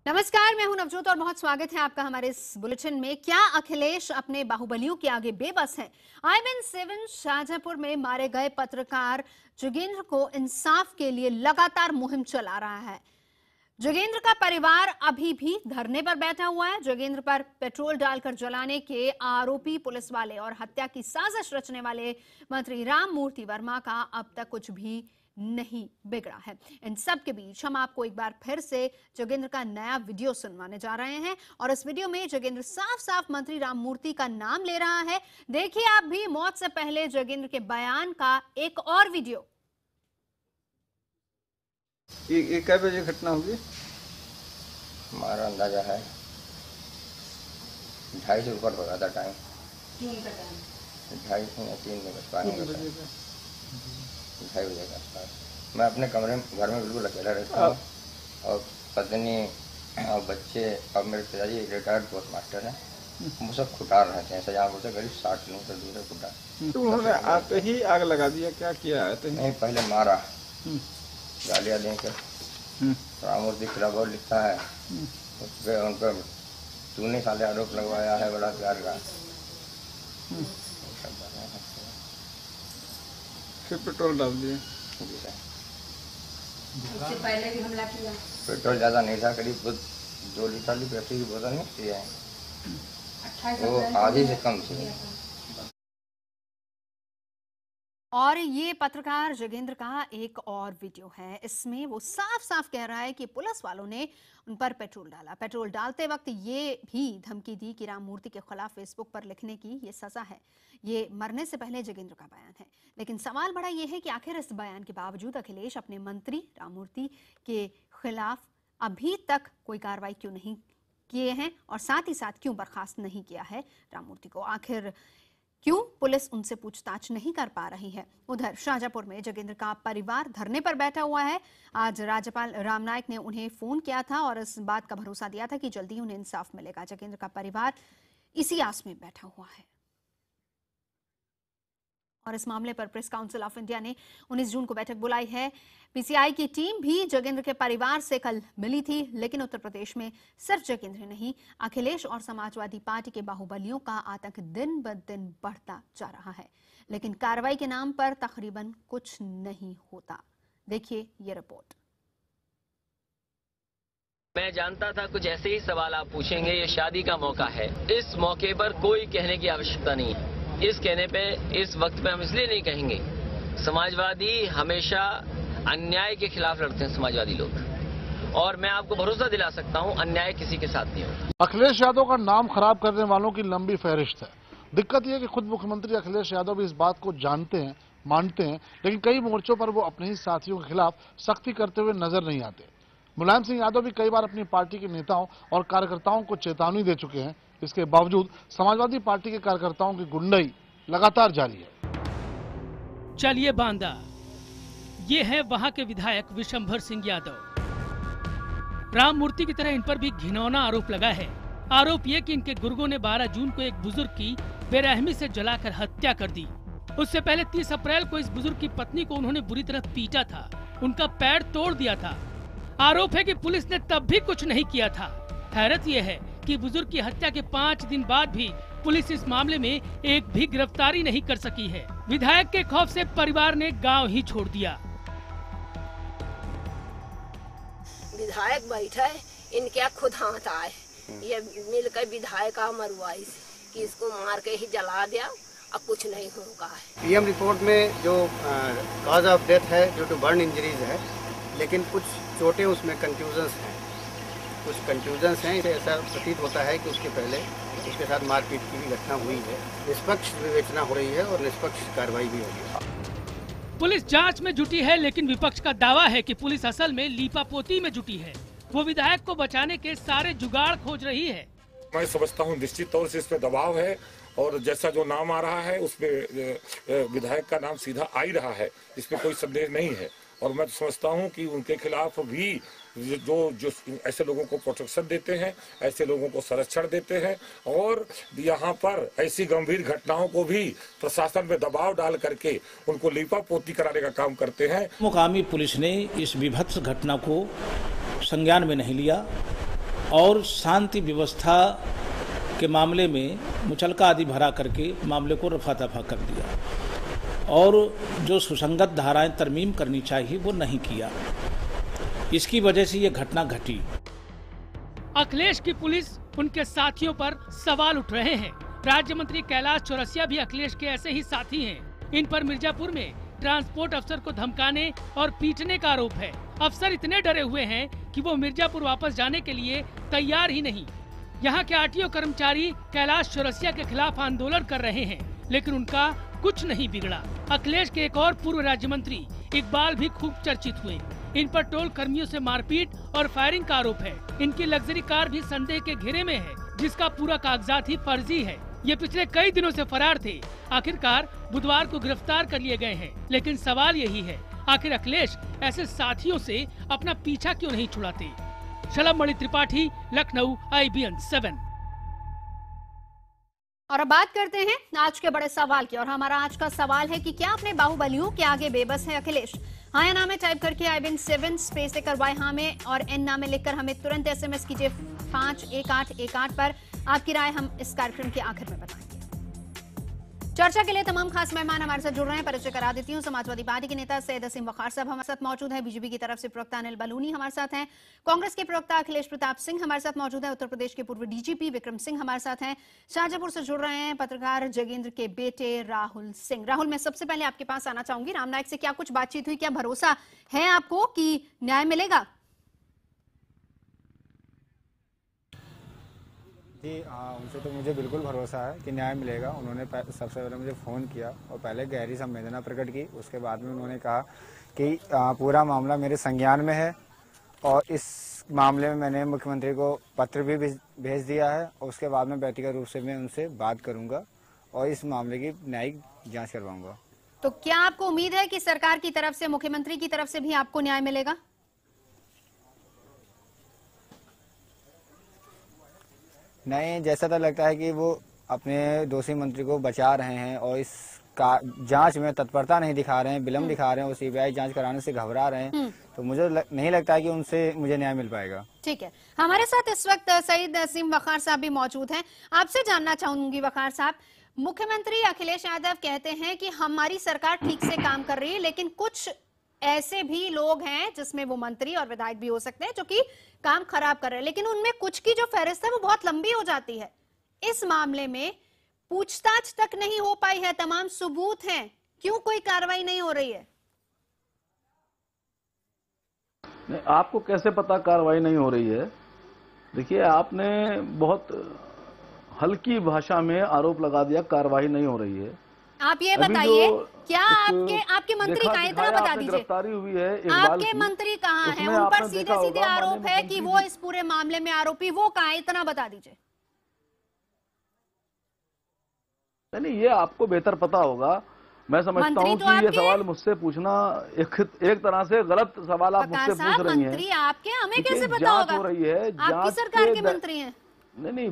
नमस्कार, मैं हूं नवजोत और बहुत स्वागत है आपका हमारे इस बुलेटिन में। क्या अखिलेश अपने बाहुबलियों के आगे बेबस हैं? IBN7 शाहजहांपुर में मारे गए पत्रकार जोगेंद्र को इंसाफ के लिए लगातार मुहिम चला रहा है। जोगेंद्र का परिवार अभी भी धरने पर बैठा हुआ है। जोगेंद्र पर पेट्रोल डालकर जलाने के आरोपी पुलिस वाले और हत्या की साजिश रचने वाले मंत्री राममूर्ति वर्मा का अब तक कुछ भी नहीं बिगड़ा है। इन सब के बीच हम आपको एक बार फिर से जोगेंद्र का नया वीडियो सुनवाने जा रहे हैं और इस वीडियो में जोगेंद्र साफ साफ मंत्री राममूर्ति का नाम ले रहा है। देखिए आप भी मौत से पहले जोगेंद्र के बयान का एक और वीडियो। ये क्या बजे घटना होगी? हमारा अंदाजा है 2:30 से ऊपर होगा था टाइम। 2:30 या 3 बजे 2:30 बजे के आसपास। मैं अपने कमरे में घर में बिल्कुल अकेला रहता हूँ और पत्नी और बच्चे और मेरे पिताजी रिटायर्ड पोस्ट मास्टर हैं। वो सब खुटार रहते हैं। शाहजहांपुर से करीब 60 किलोमीटर दूर है खुटार। तो उन्होंने आते ही आग लगा दिया? क्या किया है? तो नहीं, पहले मारा, गालियाँ देकर राममूर्ति के खिलाफ बहुत लिखता है। उस पर उन पर 2 साल आरोप लगवाया है बलात्कार का। फिर पेट्रोल डाल दिए। उससे पहले भी हमला किया। पेट्रोल ज़्यादा नहीं था, करीब 2 लीटर की पेप्सी की बोतल नहीं थी है, वो आधी से कम थी। और ये पत्रकार जोगेंद्र का एक और वीडियो है। इसमें वो साफ साफ कह रहा है कि पुलिस वालों ने उन पर पेट्रोल डाला। पेट्रोल डालते वक्त ये भी धमकी दी कि राममूर्ति के खिलाफ फेसबुक पर लिखने की ये सजा है। ये मरने से पहले जोगेंद्र का बयान है। लेकिन सवाल बड़ा ये है कि आखिर इस बयान के बावजूद अखिलेश अपने मंत्री राममूर्ति के खिलाफ अभी तक कोई कार्रवाई क्यों नहीं किए हैं और साथ ही साथ क्यों बर्खास्त नहीं किया है राममूर्ति को? आखिर क्यों पुलिस उनसे पूछताछ नहीं कर पा रही है? उधर शाहजहांपुर में जोगेंद्र का परिवार धरने पर बैठा हुआ है। आज राज्यपाल राम नाईक ने उन्हें फोन किया था और इस बात का भरोसा दिया था कि जल्दी उन्हें इंसाफ मिलेगा। जोगेंद्र का परिवार इसी आस में बैठा हुआ है और इस मामले पर प्रेस काउंसिल ऑफ इंडिया ने 19 जून को बैठक बुलाई है। PCI की टीम भी जोगेंद्र के परिवार से कल मिली थी, लेकिन उत्तर प्रदेश में सिर्फ जोगेंद्र नहीं, अखिलेश और समाजवादी पार्टी के बाहुबलियों का आतंक दिन ब दिन बढ़ता जा रहा है। लेकिन कार्रवाई के नाम पर तकरीबन कुछ नहीं होता। देखिए ये रिपोर्ट। मैं जानता था कुछ ऐसे ही सवाल आप पूछेंगे। ये शादी का मौका है, इस मौके पर कोई कहने की आवश्यकता नहीं है। इस कहने पे इस वक्त पे हम इसलिए नहीं कहेंगे, समाजवादी हमेशा अन्याय के खिलाफ लड़ते हैं समाजवादी लोग, और मैं आपको भरोसा दिला सकता हूं अन्याय किसी के साथ नहीं होगा। अखिलेश यादव का नाम खराब करने वालों की लंबी फहरिस्त है। दिक्कत यह है कि खुद मुख्यमंत्री अखिलेश यादव भी इस बात को जानते हैं, मानते हैं, लेकिन कई मोर्चों पर वो अपने ही साथियों के खिलाफ सख्ती करते हुए नजर नहीं आते। मुलायम सिंह यादव भी कई बार अपनी पार्टी के नेताओं और कार्यकर्ताओं को चेतावनी दे चुके हैं। इसके बावजूद समाजवादी पार्टी के कार्यकर्ताओं की गुंडाई लगातार जारी है। चलिए बांदा, ये है वहां के विधायक विशंभर सिंह यादव। राममूर्ति की तरह इन पर भी घिनौना आरोप लगा है। आरोप ये कि इनके गुर्गों ने 12 जून को एक बुजुर्ग की बेरहमी से जलाकर हत्या कर दी। उससे पहले 30 अप्रैल को इस बुजुर्ग की पत्नी को उन्होंने बुरी तरह पीटा था, उनका पैर तोड़ दिया था। आरोप है कि पुलिस ने तब भी कुछ नहीं किया था। हैरत यह है कि बुजुर्ग की हत्या के 5 दिन बाद भी पुलिस इस मामले में एक भी गिरफ्तारी नहीं कर सकी है। विधायक के खौफ से परिवार ने गांव ही छोड़ दिया। विधायक बैठे, इनके खुद हाथ आए, ये मिलकर विधायक का मरवाई कि इसको मार के ही जला दिया, अब कुछ नहीं होगा। PM रिपोर्ट में जो कॉज ऑफ डेथ है ड्यू टू बर्न इंजरीज है, लेकिन कुछ चोटें उसमें कंफ्यूजन्स हैं। कुछ कंफ्यूजन्स हैं। ऐसा प्रतीत होता है कि उसके पहले उसके साथ मारपीट की भी घटना हुई है। निष्पक्ष विवेचना हो रही है और निष्पक्ष कार्रवाई भी होगी। पुलिस जांच में जुटी है, लेकिन विपक्ष का दावा है कि पुलिस असल में लीपापोती में जुटी है। वो विधायक को बचाने के सारे जुगाड़ खोज रही है। मैं समझता हूँ निश्चित तौर से इस पे दबाव है और जैसा जो नाम आ रहा है उसमें विधायक का नाम सीधा आ ही रहा है, इसमें कोई संदेह नहीं है। और मैं समझता हूं कि उनके खिलाफ भी जो ऐसे लोगों को प्रोटेक्शन देते हैं, ऐसे लोगों को संरक्षण देते हैं और यहाँ पर ऐसी गंभीर घटनाओं को भी प्रशासन में दबाव डाल करके उनको लीपापोती कराने का काम करते हैं। मुकामी पुलिस ने इस विभत्स घटना को संज्ञान में नहीं लिया और शांति व्यवस्था के मामले में मुचलका आदि भरा करके मामले को रफा दफा कर दिया और जो सुसंगत धाराएं तरमीम करनी चाहिए वो नहीं किया। इसकी वजह से ये घटना घटी। अखिलेश की पुलिस उनके साथियों पर सवाल उठ रहे हैं। राज्य मंत्री कैलाश चौरसिया भी अखिलेश के ऐसे ही साथी हैं। इन पर मिर्जापुर में ट्रांसपोर्ट अफसर को धमकाने और पीटने का आरोप है। अफसर इतने डरे हुए हैं कि वो मिर्जापुर वापस जाने के लिए तैयार ही नहीं। यहाँ के आरटीओ कर्मचारी कैलाश चौरसिया के खिलाफ आंदोलन कर रहे हैं, लेकिन उनका कुछ नहीं बिगड़ा। अखिलेश के एक और पूर्व राज्य मंत्री इकबाल भी खूब चर्चित हुए। इन पर टोल कर्मियों से मारपीट और फायरिंग का आरोप है। इनकी लग्जरी कार भी संदेह के घेरे में है, जिसका पूरा कागजात ही फर्जी है। ये पिछले कई दिनों से फरार थे। आखिरकार बुधवार को गिरफ्तार कर लिए गए हैं। लेकिन सवाल यही है, आखिर अखिलेश ऐसे साथियों से अपना पीछा क्यों नहीं छुड़ाते? शलभमणि त्रिपाठी, लखनऊ, IBN 7। और अब बात करते हैं आज के बड़े सवाल की। और हमारा आज का सवाल है कि क्या अपने बाहुबलियों के आगे बेबस है अखिलेश? हाँ या ना में टाइप करके IBN 7 स्पेस लेकर वाई हाँ में और एन नाम में लिखकर हमें तुरंत SMS कीजिए 51818 पर। आपकी राय हम इस कार्यक्रम के आखिर में बताएंगे। चर्चा के लिए तमाम खास मेहमान हमारे साथ जुड़ रहे हैं। परिचय करा देती हूँ। समाजवादी पार्टी के नेता सैयद असीम वखार साहब हमारे साथ मौजूद हैं। बीजेपी की तरफ से प्रवक्ता अनिल बलूनी हमारे साथ हैं। कांग्रेस के प्रवक्ता अखिलेश प्रताप सिंह हमारे साथ मौजूद हैं। उत्तर प्रदेश के पूर्व DGP विक्रम सिंह हमारे साथ हैं। शाहजहांपुर से जुड़ रहे हैं पत्रकार जगेंद्र के बेटे राहुल सिंह। राहुल, मैं सबसे पहले आपके पास आना चाहूंगी। राम नायक से क्या कुछ बातचीत हुई? क्या भरोसा है आपको कि न्याय मिलेगा? जी हाँ, उनसे तो मुझे बिल्कुल भरोसा है कि न्याय मिलेगा। उन्होंने सबसे पहले मुझे फ़ोन किया और पहले गहरी संवेदना प्रकट की। उसके बाद में उन्होंने कहा कि पूरा मामला मेरे संज्ञान में है और इस मामले में मैंने मुख्यमंत्री को पत्र भी भेज दिया है और उसके बाद में व्यक्तिगत रूप से मैं उनसे बात करूंगा और इस मामले की न्यायिक जाँच करवाऊंगा। तो क्या आपको उम्मीद है कि सरकार की तरफ से, मुख्यमंत्री की तरफ से भी आपको न्याय मिलेगा? नहीं, जैसा तो लगता है कि वो अपने दोषी मंत्री को बचा रहे हैं और इस जांच में तत्परता नहीं दिखा रहे हैं, विलम्ब दिखा रहे हैं और CBI जांच कराने से घबरा रहे हैं। तो मुझे नहीं लगता है कि उनसे मुझे न्याय मिल पाएगा। ठीक है, हमारे साथ इस वक्त सैयद असीम वखार साहब भी मौजूद हैं। आपसे जानना चाहूंगी वखार साहब, मुख्यमंत्री अखिलेश यादव कहते हैं कि हमारी सरकार ठीक से काम कर रही है, लेकिन कुछ ऐसे भी लोग हैं जिसमें वो मंत्री और विधायक भी हो सकते हैं जो कि काम खराब कर रहे हैं, लेकिन उनमें कुछ की जो फहरिस्त है वो बहुत लंबी हो जाती है। इस मामले में पूछताछ तक नहीं हो पाई है, तमाम सबूत हैं, क्यों कोई कार्रवाई नहीं हो रही है? नहीं, आपको कैसे पता कार्रवाई नहीं हो रही है? देखिए, आपने बहुत हल्की भाषा में आरोप लगा दिया कार्रवाई नहीं हो रही है। आप ये बताइए, क्या आपके मंत्री कहाँ, इतना बता दीजिए, गिरफ्तारी हुई है आपके मंत्री कहाँ हैं? उन पर सीधे सीधे आरोप है कि वो इस पूरे मामले में आरोपी, वो कहाँ है? इतना बता दीजिए। नहीं, ये आपको बेहतर पता होगा। मैं समझता हूँ कि ये सवाल मुझसे पूछना एक तरह से गलत सवाल आप मुझसे पूछ रही हैं। मंत्री आपके, हमें कैसे पता होगा? हो रही है, आपकी सरकार के मंत्री हैं। नहीं,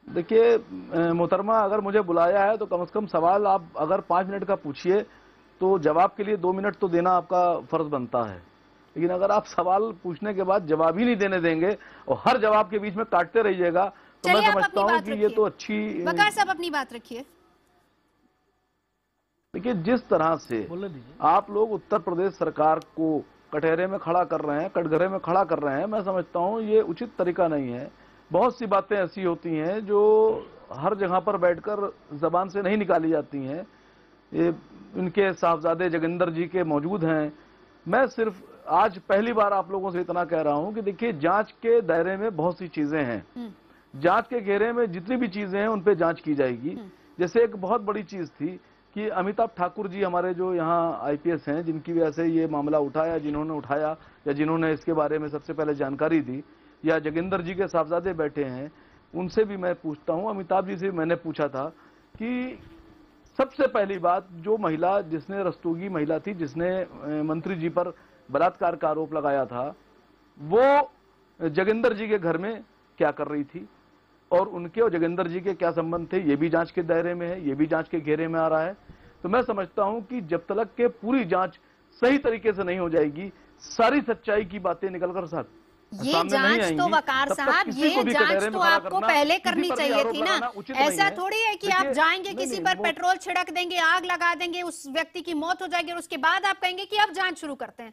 देखिए मोहतरमा, अगर मुझे बुलाया है तो कम से कम सवाल आप अगर 5 मिनट का पूछिए तो जवाब के लिए 2 मिनट तो देना आपका फर्ज बनता है। लेकिन अगर आप सवाल पूछने के बाद जवाब ही नहीं देने देंगे और हर जवाब के बीच में काटते रहिएगा तो मैं समझता हूँ कि ये तो अच्छी। वकार साहब, अपनी बात रखिए। देखिए, जिस तरह से आप लोग उत्तर प्रदेश सरकार को कटहरे में खड़ा कर रहे हैं, कटघरे में खड़ा कर रहे हैं, मैं समझता हूँ ये उचित तरीका नहीं है। बहुत सी बातें ऐसी होती हैं जो हर जगह पर बैठकर जबान से नहीं निकाली जाती हैं। ये इनके साहबजादे जोगिंदर जी के मौजूद हैं। मैं सिर्फ आज पहली बार आप लोगों से इतना कह रहा हूं कि देखिए, जांच के दायरे में बहुत सी चीजें हैं। जांच के घेरे में जितनी भी चीजें हैं उन पे जांच की जाएगी। जैसे एक बहुत बड़ी चीज थी कि अमिताभ ठाकुर जी हमारे जो यहाँ IPS हैं, जिनकी वजह से ये मामला उठाया, जिन्होंने उठाया या जिन्होंने इसके बारे में सबसे पहले जानकारी दी, या जोगिंदर जी के साहबजादे बैठे हैं, उनसे भी मैं पूछता हूं। अमिताभ जी से मैंने पूछा था कि सबसे पहली बात, जो महिला, जिसने रस्तोगी महिला थी, जिसने मंत्री जी पर बलात्कार का आरोप लगाया था, वो जोगिंदर जी के घर में क्या कर रही थी और उनके और जोगिंदर जी के क्या संबंध थे, ये भी जांच के दायरे में है, ये भी जांच के घेरे में आ रहा है। तो मैं समझता हूं कि जब तक के पूरी जांच सही तरीके से नहीं हो जाएगी, सारी सच्चाई की बातें निकलकर ये सामने नहीं जांच तो आएंगी, वकार तब तक साहब, किसी ये को भी जांच कटहरे में तो खड़ा आपको करना, पहले किसी करनी पर भी चाहिए आरोप थी ना। लगाना उचित नहीं ऐसा है। थोड़ी है कि आप देखिए, जाएंगे नहीं, किसी नहीं, पर वो- पेट्रोल छिड़क देंगे, आग लगा देंगे, उस व्यक्ति की मौत हो जाएगी और उसके बाद आप कहेंगे कि अब जांच शुरू करते हैं।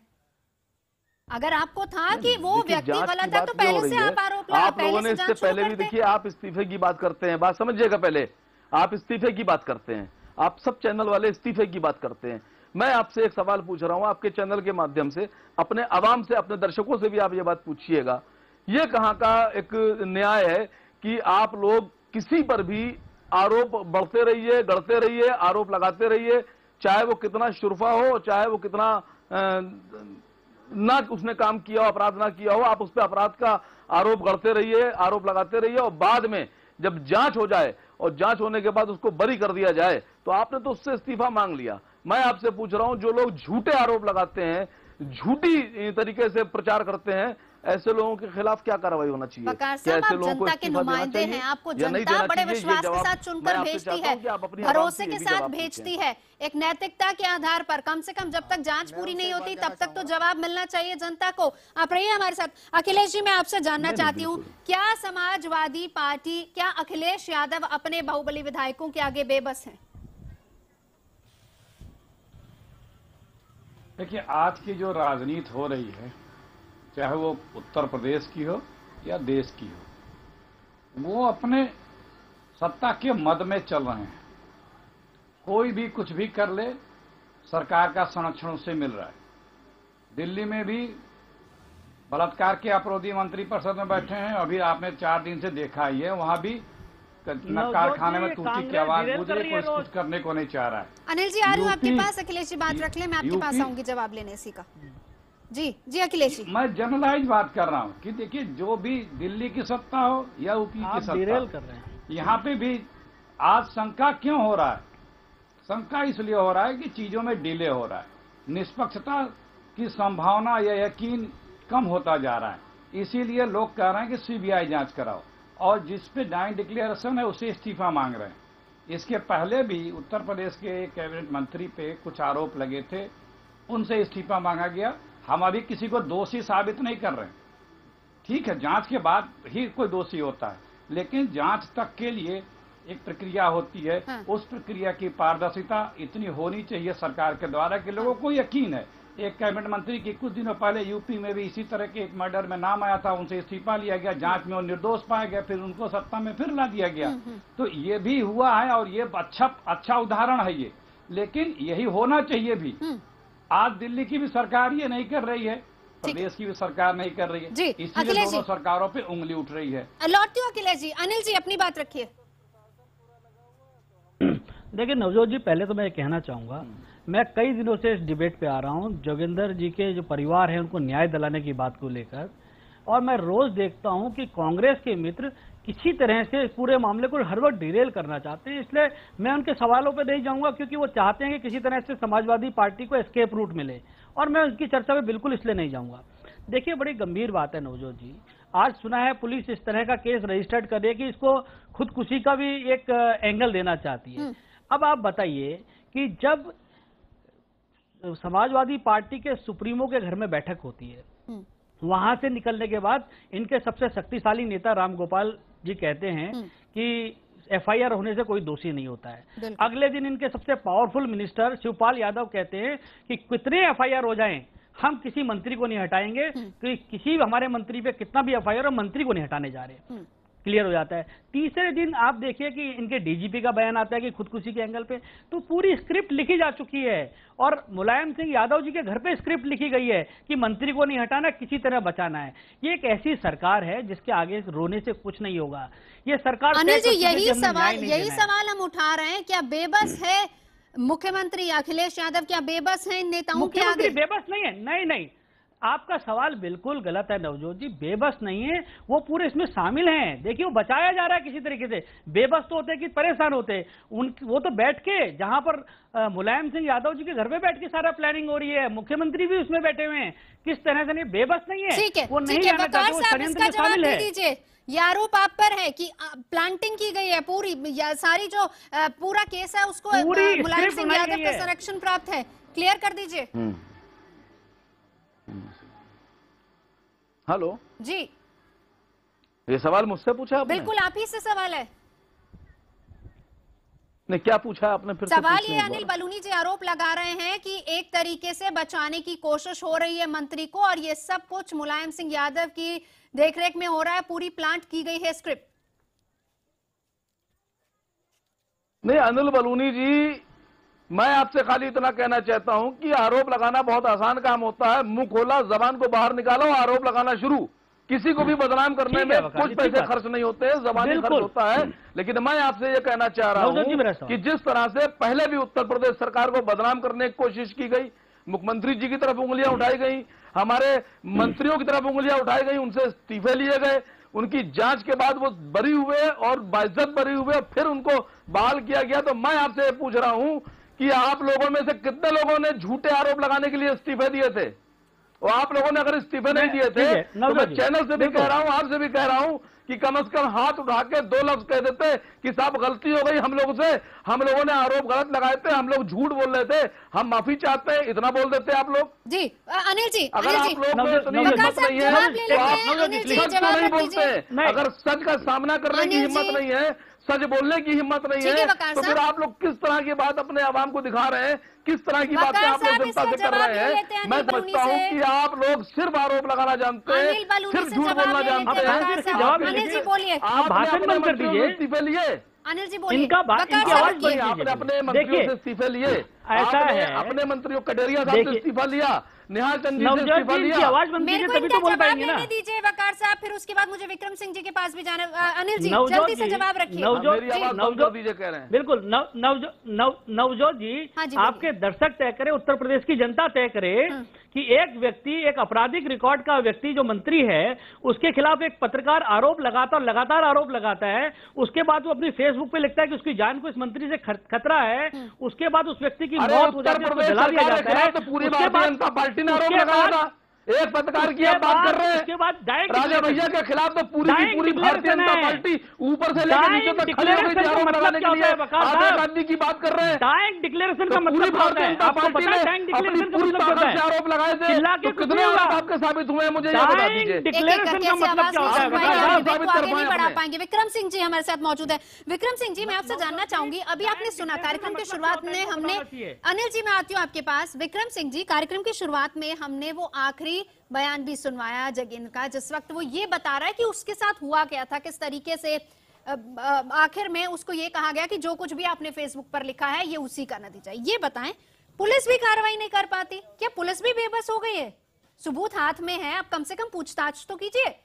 अगर आपको था कि वो देखिए, व्यक्ति जांच गलत की है बात तो ये पहले हो रही से है। आप आरोप लगा, आप लोगों ने से इससे जांच शुरू पहले भी करते। देखिए, आप इस्तीफे की बात करते हैं, बात समझिएगा, पहले आप इस्तीफे की बात करते हैं, आप सब चैनल वाले इस्तीफे की बात करते हैं। मैं आपसे एक सवाल पूछ रहा हूं आपके चैनल के माध्यम से, अपने आवाम से, अपने दर्शकों से भी आप ये बात पूछिएगा, ये कहां का एक न्याय है कि आप लोग किसी पर भी आरोप बढ़ते रहिए, गढ़ते रहिए, आरोप लगाते रहिए, चाहे वो कितना शुरफा हो, चाहे वो कितना ना उसने काम किया हो, अपराध ना किया हो, आप उस पर अपराध का आरोप गढ़ते रहिए, आरोप लगाते रहिए, और बाद में जब जांच हो जाए और जांच होने के बाद उसको बरी कर दिया जाए तो आपने तो उससे इस्तीफा मांग लिया। मैं आपसे पूछ रहा हूं, जो लोग झूठे आरोप लगाते हैं, झूठी तरीके से प्रचार करते हैं, ऐसे लोगों के खिलाफ क्या कार्रवाई होना चाहिए? वकार क्या साहब, ऐसे आप लोगों को जनता के इस्तीफा देना नुमाइंदे चाहिए हैं, आपको या नहीं जनता देना बड़े चाहिए? ये विश्वास के जवाब साथ मैं चुनकर आपसे भेजती चाहता है, हूं कि आप अपनी आवाम भरोसे से के ये भी साथ जवाब भेजती पूछें। है, एक नैतिकता के आधार पर। कम से कम जब तक जांच पूरी नहीं होती तब तक तो जवाब मिलना चाहिए जनता को। आप रहिए हमारे साथ। अखिलेश जी, मैं आपसे जानना चाहती हूँ, क्या समाजवादी पार्टी, क्या अखिलेश यादव अपने बाहुबली विधायकों के आगे बेबस हैं? देखिए, आज की जो राजनीति हो रही है, चाहे वो उत्तर प्रदेश की हो या देश की हो, वो अपने सत्ता के मद में चल रहे हैं। कोई भी कुछ भी कर ले, सरकार का संरक्षण उससे मिल रहा है। दिल्ली में भी बलात्कार के अपराधी मंत्री परिषद में बैठे हैं, अभी आपने 4 दिन से देखा ही है, वहां भी कारखाने में तूती की आवाज गूंज रही है, कोई कुछ करने को नहीं चाह रहा है। अनिल जी, आ रही हूँ आपके पास। अखिलेश जी बात रख ले, मैं आपके पास आऊंगी जवाब लेने इसी का। जी जी अखिलेश जी, मैं जनरलाइज बात कर रहा हूँ कि देखिए, जो भी दिल्ली की सत्ता हो या यूपी की सत्ता, कर रहे हैं, यहाँ पे भी आज शंका क्यों हो रहा है? शंका इसलिए हो रहा है कि चीजों में डिले हो रहा है, निष्पक्षता की संभावना या यकीन कम होता जा रहा है। इसीलिए लोग कह रहे हैं कि सीबीआई जांच कराओ, और जिस पे ज्वाइंट डिक्लेरेशन है उसे इस्तीफा मांग रहे हैं। इसके पहले भी उत्तर प्रदेश के कैबिनेट मंत्री पे कुछ आरोप लगे थे, उनसे इस्तीफा मांगा गया। हम अभी किसी को दोषी साबित नहीं कर रहे हैं, ठीक है, जांच के बाद ही कोई दोषी होता है, लेकिन जांच तक के लिए एक प्रक्रिया होती है। उस प्रक्रिया की पारदर्शिता इतनी होनी चाहिए सरकार के द्वारा कि लोगों को यकीन है। एक कैबिनेट मंत्री की कुछ दिनों पहले यूपी में भी इसी तरह के एक मर्डर में नाम आया था, उनसे इस्तीफा लिया गया, जांच में वो निर्दोष पाए गए, फिर उनको सत्ता में फिर ला दिया गया। तो ये भी हुआ है और ये अच्छा उदाहरण है ये, लेकिन यही होना चाहिए भी। आज दिल्ली की भी सरकार ये नहीं कर रही है, प्रदेश की भी सरकार नहीं कर रही है, इसीलिए दोनों सरकारों पे उंगली उठ रही है। लौटती हूँ अखिलेश जी। अनिल जी, अपनी बात रखिए। देखिए नवजोत जी, पहले तो मैं कहना चाहूंगा, मैं कई दिनों से इस डिबेट पे आ रहा हूं जोगिंदर जी के जो परिवार है उनको न्याय दिलाने की बात को लेकर, और मैं रोज देखता हूं कि कांग्रेस के मित्र किसी तरह से पूरे मामले को हर वक्त डिरेल करना चाहते हैं। इसलिए मैं उनके सवालों पे नहीं जाऊंगा, क्योंकि वो चाहते हैं कि किसी तरह से समाजवादी पार्टी को एस्केप रूट मिले, और मैं उनकी चर्चा में बिल्कुल इसलिए नहीं जाऊंगा। देखिए, बड़ी गंभीर बात है नवजोत जी, आज सुना है पुलिस इस तरह का केस रजिस्टर्ड कर रही है कि इसको खुदकुशी का भी एक एंगल देना चाहती है। अब आप बताइए कि जब समाजवादी पार्टी के सुप्रीमो के घर में बैठक होती है, वहां से निकलने के बाद इनके सबसे शक्तिशाली नेता रामगोपाल जी कहते हैं कि एफआईआर होने से कोई दोषी नहीं होता है। अगले दिन इनके सबसे पावरफुल मिनिस्टर शिवपाल यादव कहते हैं कि कितने एफआईआर हो जाएं, हम किसी मंत्री को नहीं हटाएंगे, कि किसी हमारे मंत्री पे कितना भी एफआईआर हो, मंत्री को नहीं हटाने जा रहे। क्लियर हो जाता है। तीसरे दिन आप देखिए कि इनके डीजीपी का बयान आता है कि खुदकुशी के एंगल पे, तो पूरी स्क्रिप्ट लिखी जा चुकी है, और मुलायम सिंह यादव जी के घर पे स्क्रिप्ट लिखी गई है कि मंत्री को नहीं हटाना, किसी तरह बचाना है। ये एक ऐसी सरकार है जिसके आगे रोने से कुछ नहीं होगा। ये सरकार अनिल जी, यही सवाल हम उठा रहे हैं, क्या बेबस है मुख्यमंत्री अखिलेश यादव? क्या बेबस है इन नेताओं के आगे? बेबस नहीं है, नहीं, आपका सवाल बिल्कुल गलत है नवजोत जी, बेबस नहीं है, वो पूरे इसमें शामिल हैं। देखिए, वो बचाया जा रहा है किसी तरीके से। बेबस तो होते हैं कि परेशान होते हैं वो तो बैठ के, जहां पर मुलायम सिंह यादव जी के घर पे बैठ के सारा प्लानिंग हो रही है, मुख्यमंत्री भी उसमें बैठे हुए हैं, किस तरह से नहीं, बेबस नहीं है। ठीक है, वो नहीं जाना चाहते, वो षड्यंत्र में शामिल है। ये आरोप आप पर है कि प्लांटिंग की गई है पूरी, सारी जो पूरा केस है उसको मुलायम सिंह यादव का संरक्षण प्राप्त है, क्लियर कर दीजिए। हेलो जी, ये सवाल मुझसे पूछा आपने? बिल्कुल आप ही से सवाल है। नहीं, क्या पूछा आपने? फिर सवाल ये अनिल बलूनी जी आरोप लगा रहे हैं कि एक तरीके से बचाने की कोशिश हो रही है मंत्री को, और ये सब कुछ मुलायम सिंह यादव की देखरेख में हो रहा है, पूरी प्लांट की गई है स्क्रिप्ट। नहीं अनिल बलूनी जी, मैं आपसे खाली इतना कहना चाहता हूं कि आरोप लगाना बहुत आसान काम होता है। मुंह खोला, जबान को बाहर निकालो, आरोप लगाना शुरू। किसी को भी बदनाम करने में कुछ पैसे खर्च नहीं होते, जबानी खर्च होता है। लेकिन मैं आपसे ये कहना चाह रहा हूं कि जिस तरह से पहले भी उत्तर प्रदेश सरकार को बदनाम करने की कोशिश की गई, मुख्यमंत्री जी की तरफ उंगलियां उठाई गई, हमारे मंत्रियों की तरफ उंगलियां उठाई गई, उनसे इस्तीफे लिए गए, उनकी जांच के बाद वो बरी हुए और बाइज्जत बरी हुए, फिर उनको बहाल किया गया। तो मैं आपसे पूछ रहा हूं कि आप लोगों में से कितने लोगों ने झूठे आरोप लगाने के लिए इस्तीफे दिए थे? और आप लोगों ने अगर इस्तीफे नहीं दिए थे तो मैं चैनल से भी कह रहा हूं, आपसे भी कह रहा हूं कि कम से कम हाथ उठा के 2 लफ्ज कह देते कि साहब गलती हो गई हम लोगों से, हम लोगों ने आरोप गलत लगाए थे, हम लोग झूठ बोल रहे थे, हम माफी चाहते हैं, इतना बोल देते आप लोग। जी अनिल जी, अगर आप लोग में इतनी हिम्मत नहीं है तो आप लोग सच क्यों नहीं बोलते? अगर सच का सामना करने की हिम्मत नहीं है, सच बोलने की हिम्मत नहीं है, तो फिर आप लोग किस तरह की बात अपने आवाम को दिखा रहे हैं, किस तरह की बातें आप लोग जनता से कर रहे हैं? मैं समझता हूं कि आप लोग सिर्फ आरोप लगाना जानते हैं, सिर्फ झूठ बोलना जानते हैं। अनिल जी बोलिए, भाषण बंद कर दीजिए। इस्तीफे लिए? अनिल जी बोलिए, आपने अपने मंत्रियों से इस्तीफे लिए? ऐसा है, अपने मंत्रियों कटेरिया साहब से इस्तीफा लिया, निहाल चंद जी से इस्तीफा लिया। आवाज बंद कीजिए तभी तो बोल पाएंगे ना। दीजिए वकार साहब, फिर उसके बाद मुझे विक्रम सिंह जी के पास भी जाना। अनिल जी जल्दी से जवाब रखिए। नवजोत दीजिए कह रहे हैं। बिल्कुल नवजोत जी, आपके दर्शक तय करे, उत्तर प्रदेश की जनता तय करे कि एक व्यक्ति, एक आपराधिक रिकॉर्ड का व्यक्ति जो मंत्री है, उसके खिलाफ एक पत्रकार आरोप लगातार आरोप लगाता है, उसके बाद वो अपनी फेसबुक पे लिखता है कि उसकी जान को इस मंत्री से खतरा है, उसके बाद उस व्यक्ति की मौत हो जाती है, उसको जला दिया जाता है। तो पूरी भारतीय जनता पार्टी ने आरोप लगाया था। एक पत्रकार की आप बात कर रहे हैं, उसके बाद राजा भैया के खिलाफ तो पूरी की पूरी भारतीय जनता पार्टी ऊपर से लेकर नीचे तक खड़ी हो गई थी आरोप लगाने के लिए। आप एक आदमी की बात कर रहे हैं। डायरेक्ट डिक्लेरेशन का पूरी भारतीय जनता पार्टी ने अपनी पूरी ताकत से आरोप लगाए थे, तो कितने आरोप आपके साबित हुए हैं मुझे ये बता दीजिए। डिक्लेरेशन का मतलब क्या होता है? बढ़ा पाएंगे। विक्रम सिंह जी हमारे साथ मौजूद है। विक्रम सिंह जी, मैं आपसे जानना चाहूंगी, अभी आपने सुना कार्यक्रम की शुरुआत में हमने, अनिल जी मैं आती हूँ आपके पास। विक्रम सिंह जी, कार्यक्रम की शुरुआत में हमने वो आखिरी बयान भी सुनवाया जगेंद्र का, जिस वक्त वो ये बता रहा है कि उसके साथ हुआ क्या था, किस तरीके से आखिर में उसको ये कहा गया कि जो कुछ भी आपने फेसबुक पर लिखा है ये उसी का नतीजा है। ये बताएं, पुलिस भी कार्रवाई नहीं कर पाती क्या? पुलिस भी बेबस हो गई है? सबूत हाथ में है, अब कम से कम पूछताछ तो कीजिए।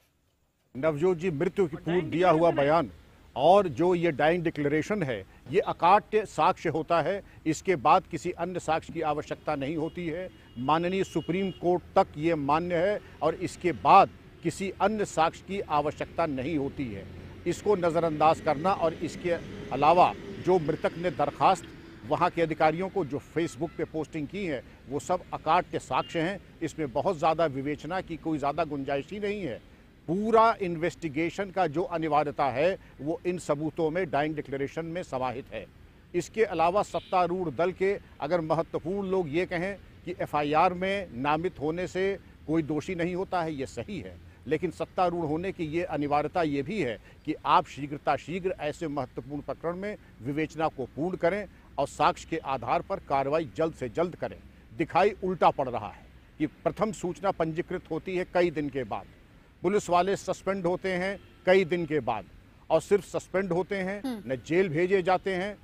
नवजोत जी, मृत्यु की पूर्व दिया हुआ बयान और जो ये डाइंग डिक्लेरेशन है, ये अकाट्य साक्ष्य होता है। इसके बाद किसी अन्य साक्ष्य की आवश्यकता नहीं होती है। माननीय सुप्रीम कोर्ट तक ये मान्य है और इसके बाद किसी अन्य साक्ष्य की आवश्यकता नहीं होती है। इसको नज़रअंदाज करना और इसके अलावा जो मृतक ने दरखास्त वहाँ के अधिकारियों को जो फेसबुक पे पोस्टिंग की है, वो सब अकाट्य साक्ष्य हैं। इसमें बहुत ज़्यादा विवेचना की कोई ज़्यादा गुंजाइश ही नहीं है। पूरा इन्वेस्टिगेशन का जो अनिवार्यता है वो इन सबूतों में डाइंग डिक्लेरेशन में समाहित है। इसके अलावा सत्तारूढ़ दल के अगर महत्वपूर्ण लोग ये कहें कि एफआईआर में नामित होने से कोई दोषी नहीं होता है, ये सही है, लेकिन सत्तारूढ़ होने की ये अनिवार्यता ये भी है कि आप शीघ्र ऐसे महत्वपूर्ण प्रकरण में विवेचना को पूर्ण करें और साक्ष्य के आधार पर कार्रवाई जल्द से जल्द करें। दिखाई उल्टा पड़ रहा है कि प्रथम सूचना पंजीकृत होती है कई दिन के बाद, पुलिस वाले सस्पेंड होते हैं कई दिन के बाद, और सिर्फ सस्पेंड होते हैं न जेल भेजे जाते हैं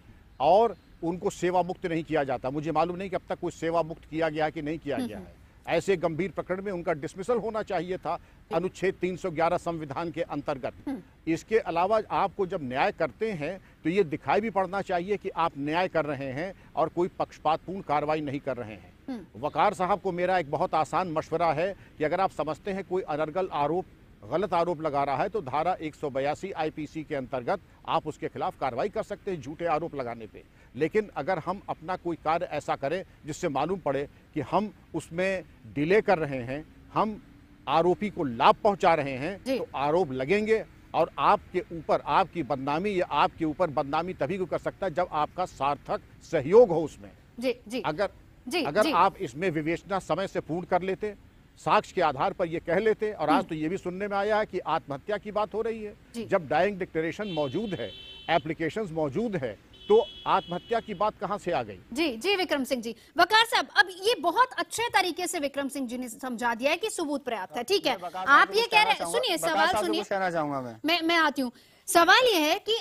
और उनको सेवा मुक्त नहीं किया जाता। मुझे मालूम नहीं कि अब तक कोई सेवा मुक्त किया गया कि नहीं किया गया है। ऐसे गंभीर प्रकरण में उनका डिसमिसल होना चाहिए था अनुच्छेद 311 संविधान के अंतर्गत। इसके अलावा आपको जब न्याय करते हैं तो ये दिखाई भी पड़ना चाहिए कि आप न्याय कर रहे हैं और कोई पक्षपातपूर्ण कार्रवाई नहीं कर रहे हैं। वकार साहब को मेरा एक बहुत आसान मशवरा है कि अगर आप समझते हैं कोई अनर्गल आरोप, गलत आरोप लगा रहा है तो धारा 182 आईपीसी के अंतर्गत आप उसके खिलाफ कार्रवाई कर सकते हैं झूठे आरोप लगाने पे। लेकिन अगर हम अपना कोई कार्य ऐसा करें जिससे मालूम पड़े कि हम उसमें डिले कर रहे हैं, हम आरोपी को लाभ पहुंचा रहे हैं, तो आरोप लगेंगे और आपके ऊपर आपकी बदनामी या आपके ऊपर बदनामी तभी को कर सकता है जब आपका सार्थक सहयोग हो उसमें। जी। अगर आप इसमें विवेचना समय से पूर्ण कर लेते साक्ष्य के आधार पर ये कह लेते। और आज तो ये भी सुनने में आया है कि आत्महत्या की बात हो रही है। जब डाइंग डिक्लेरेशन मौजूद है, एप्लीकेशंस मौजूद है, तो आत्महत्या की बात कहां से आ गई? जी विक्रम सिंह जी। वकार साहब, अब ये बहुत अच्छे तरीके से विक्रम सिंह जी ने समझा दिया है कि सबूत पर्याप्त है। ठीक है, आप ये कह रहे हैं, सुनिए सवाल सुनिए, कहना चाहूंगा मैं आती हूँ। सवाल ये है कि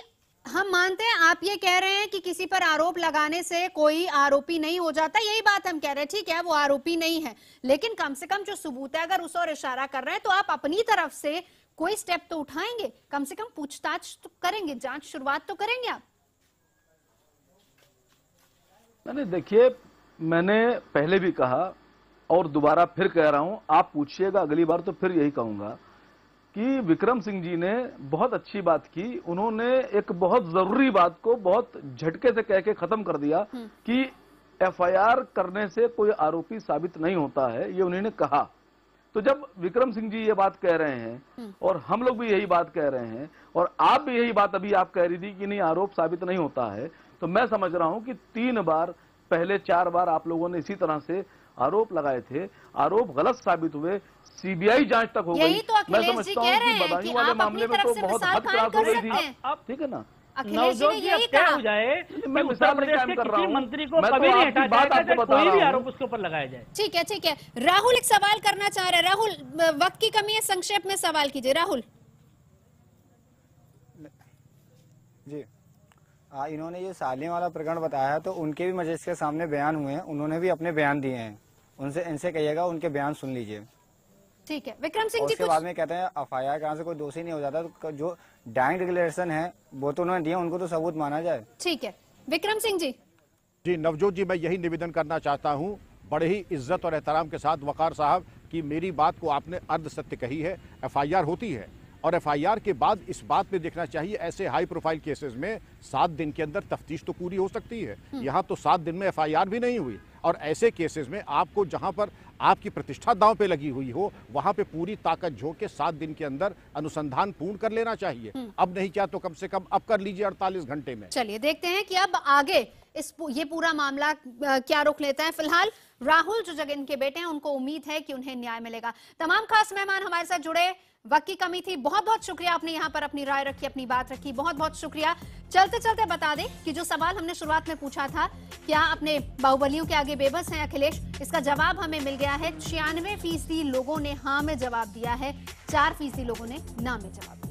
हम मानते हैं, आप ये कह रहे हैं कि किसी पर आरोप लगाने से कोई आरोपी नहीं हो जाता, यही बात हम कह रहे हैं। ठीक है, वो आरोपी नहीं है, लेकिन कम से कम जो सबूत है, अगर उस ओर इशारा कर रहे हैं तो आप अपनी तरफ से कोई स्टेप तो उठाएंगे, कम से कम पूछताछ तो करेंगे, जांच शुरुआत तो करेंगे आप। मैंने देखिए, मैंने पहले भी कहा और दोबारा फिर कह रहा हूं, आप पूछिएगा अगली बार तो फिर यही कहूंगा कि विक्रम सिंह जी ने बहुत अच्छी बात की। उन्होंने एक बहुत जरूरी बात को बहुत झटके से कह के खत्म कर दिया कि एफआईआर करने से कोई आरोपी साबित नहीं होता है, ये उन्होंने कहा। तो जब विक्रम सिंह जी ये बात कह रहे हैं और हम लोग भी यही बात कह रहे हैं और आप भी यही बात अभी आप कह रही थी कि नहीं आरोप साबित नहीं होता है, तो मैं समझ रहा हूं कि 3 बार, पहले 4 बार आप लोगों ने इसी तरह से आरोप लगाए थे, आरोप गलत साबित हुए, सीबीआई जांच तक हो गई। तो मैं समझता हूं कि बदायूं वाले मामले में तो बहुत हद क्रॉस हो गई थी। ठीक है ना, नवजोत जी अब तय हो जाए मैं उत्तर प्रदेश के किसी मंत्री को कभी नहीं हटाया जाएगा, कोई भी आरोप उसके ऊपर लगाया जाए। ठीक है। राहुल एक सवाल करना चाह रहे हैं। राहुल, वक्त की कमी है, संक्षेप में सवाल कीजिए। राहुल जी, इन्होंने ये सालिम वाला प्रकरण बताया तो उनके भी मजिस्ट्रेट के सामने बयान हुए हैं, उन्होंने भी अपने बयान दिए हैं, उनसे इनसे कहिएगा उनके बयान सुन लीजिए। ठीक है, विक्रम सिंह जी उसके बाद में कहते हैं एफआईआर करने से कोई दोषी नहीं हो जाता, तो जो डाइंग डिक्लेरेशन है वो तो उन्होंने दिया, उनको तो सबूत माना जाए। ठीक है, विक्रम सिंह जी। जी नवजोत जी, मैं यही निवेदन करना चाहता हूं बड़े ही इज्जत और एहतराम के साथ वकार साहब कि मेरी बात को आपने अर्ध सत्य कही है। एफआईआर होती है और एफआईआर के बाद इस बात पे देखना चाहिए, ऐसे हाई प्रोफाइल केसेस में 7 दिन के अंदर तफ्तीश तो पूरी हो सकती है। यहाँ तो 7 दिन में एफआईआर भी नहीं हुई और ऐसे केसेस में आपको जहाँ पर आपकी प्रतिष्ठा दांव पे लगी हुई हो वहाँ पे पूरी ताकत झोंक के 7 दिन के अंदर अनुसंधान पूर्ण कर लेना चाहिए। अब नहीं क्या तो कम से कम अब कर लीजिए 48 घंटे में। चलिए देखते हैं कि अब आगे ये पूरा मामला क्या रुख लेता है। फिलहाल राहुल जो जगन इनके बेटे हैं, उनको उम्मीद है कि उन्हें न्याय मिलेगा। तमाम खास मेहमान हमारे साथ जुड़े, वक्त की कमी थी, बहुत बहुत शुक्रिया, आपने यहाँ पर अपनी राय रखी, अपनी बात रखी, बहुत बहुत शुक्रिया। चलते चलते बता दें कि जो सवाल हमने शुरुआत में पूछा था, क्या अपने बाहुबलियों के आगे बेबस हैं अखिलेश, इसका जवाब हमें मिल गया है। 96% लोगों ने हाँ में जवाब दिया है, 4% लोगों ने ना में जवाब दिया।